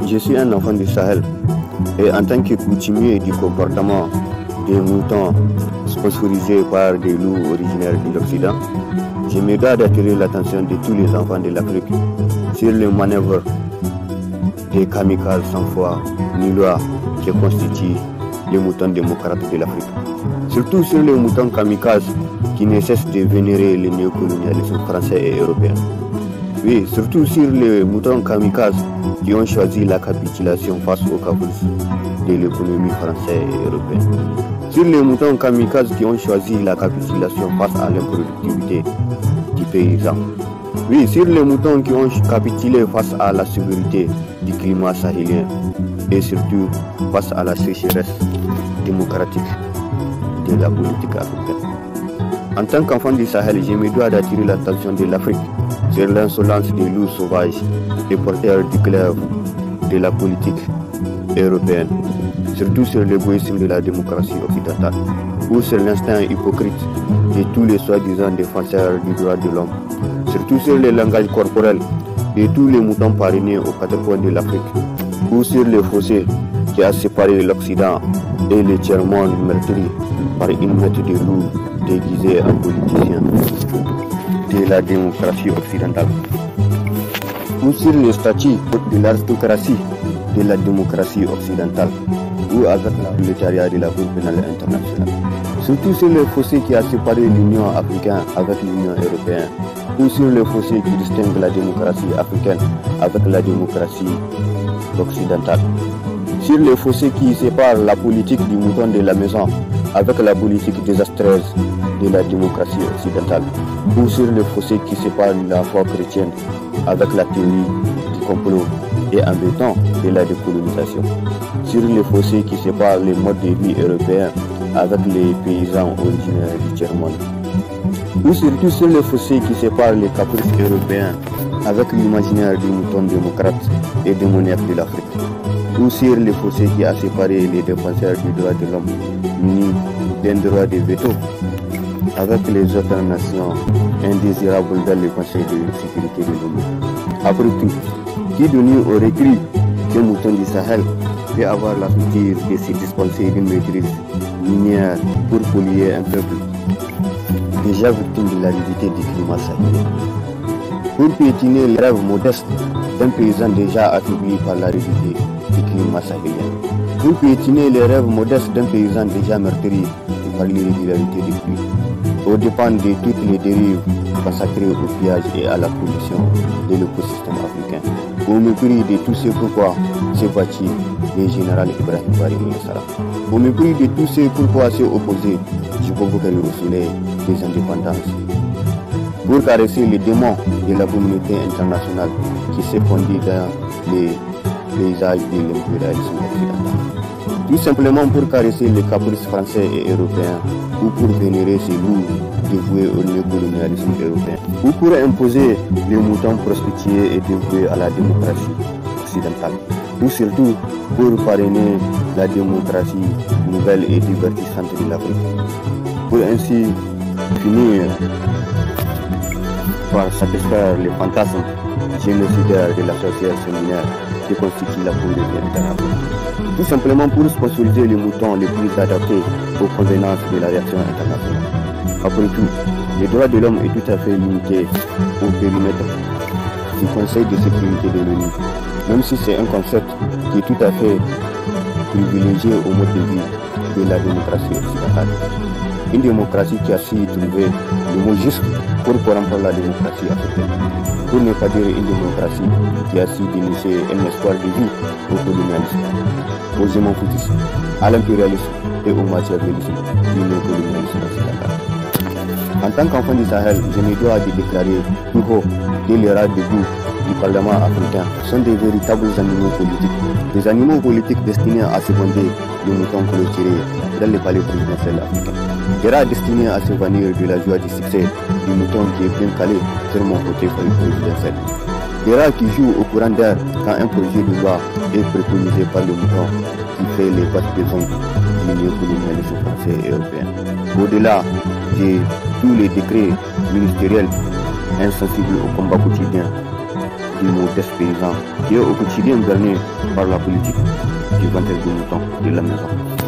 Je suis un enfant du Sahel et en tant que coutumier du comportement des moutons sponsorisés par des loups originaires de l'Occident, je me dois d'attirer l'attention de tous les enfants de l'Afrique sur les manœuvres des kamikazes sans foi ni loi qui constituent les moutons démocrates de l'Afrique. Surtout sur les moutons kamikazes qui ne cessent de vénérer le néocolonialisme français et européen. Oui, surtout sur les moutons kamikazes qui ont choisi la capitulation face aux caprices de l'économie française et européenne. Sur les moutons kamikazes qui ont choisi la capitulation face à l'improductivité du paysan. Oui, sur les moutons qui ont capitulé face à la sécurité du climat sahélien et surtout face à la sécheresse démocratique de la politique africaine. En tant qu'enfant du Sahel, je me dois d'attirer l'attention de l'Afrique sur l'insolence des loups sauvages et porteurs du glaive de la politique européenne, surtout sur l'égoïsme de la démocratie occidentale, ou sur l'instinct hypocrite de tous les soi-disant défenseurs du droit de l'homme, surtout sur le langage corporel de tous les moutons parrainés aux quatre coins de l'Afrique, ou sur le fossé qui a séparé l'Occident et le tiers-monde meurtri par une meute de loups déguisés en politiciens de la démocratie occidentale, ou sur le statut de l'aristocratie de la démocratie occidentale, ou avec la prolétariat de la Cour pénale internationale, surtout sur le fossé qui a séparé l'Union africaine avec l'Union européenne, ou sur le fossé qui distingue la démocratie africaine avec la démocratie occidentale, sur le fossé qui sépare la politique du mouton de la maison avec la politique désastreuse de la démocratie occidentale, ou sur le fossé qui sépare la foi chrétienne avec la théorie du complot et en béton de la décolonisation, sur le fossé qui sépare les modes de vie européens avec les paysans originaires du tiers-monde, ou surtout sur le fossé qui sépare les caprices européens avec l'imaginaire du mouton démocrate et démoniaque de l'Afrique, ou sur le fossé qui a séparé les défenseurs du droit de l'homme munis d'un droit de veto avec les autres nations indésirables dans le Conseil de sécurité de l'ONU. Après tout, qui de nous aurait cru qu'un mouton du Sahel peut avoir la soutien de se dispenser d'une maîtrise minière pour polluer un peuple déjà victime de l'aridité du climat sahélien, pour piétiner les rêves modestes d'un paysan déjà affaibli par l'aridité du climat sahélien, pour piétiner les rêves modestes d'un paysan déjà meurtri par l'irrégularité des pluies, aux dépens de toutes les dérives consacrées au pillage et à la pollution de l'écosystème africain, au mépris de tout ce pourquoi s'est battu le général Ibrahim Bari Moussara, au mépris de tout ce pourquoi s'est opposé Djibo Bokari au soleil des indépendances, pour caresser les démons de la communauté internationale qui s'est fondue dans les paysages de l'impérialisme occidental. Tout simplement pour caresser les caprices français et européens, ou pour vénérer ces loups dévoués au néocolonialisme européen, ou pour imposer les moutons prostitués et dévoués à la démocratie occidentale, ou surtout pour parrainer la démocratie nouvelle et divertissante de l'Afrique, pour ainsi finir par satisfaire les fantasmes génocidaires de la société séminaire qui constitue la pauvreté internationale. Tout simplement pour sponsoriser les moutons les plus adaptés aux convenances de la réaction internationale. Après tout, le droit de l'homme est tout à fait limité au périmètre du Conseil de sécurité de l'ONU, même si c'est un concept qui est tout à fait privilégié au mode de vie de la démocratie occidentale. Une démocratie qui a su trouver le mot juste pour corrompre la démocratie africaine, pour ne pas dire une démocratie qui a su dénicher un espoir de vie au colonialisme, aux hémophytisme, à l'impérialisme et au machiavélisme du néocolonialisme occidental. En tant qu'enfant du Sahel, je me dois de déclarer tout haut que les rats de goût du Parlement africain sont des véritables animaux politiques, des animaux politiques destinés à seconder les moutons clôturés dans les palais présidentiels africains, des rats destinés à se vanir de la joie du succès du mouton qui est bien calé sur mon côté présidentiel, des rats qui jouent au courant d'air quand un projet de loi est préconisé par le mouton qui fait les basses besoins du néocolonialisme français et européen. Au-delà de tous les décrets ministériels insensibles au combat quotidien du modeste paysan qui est au quotidien gagné par la politique du ventre du mouton de la maison.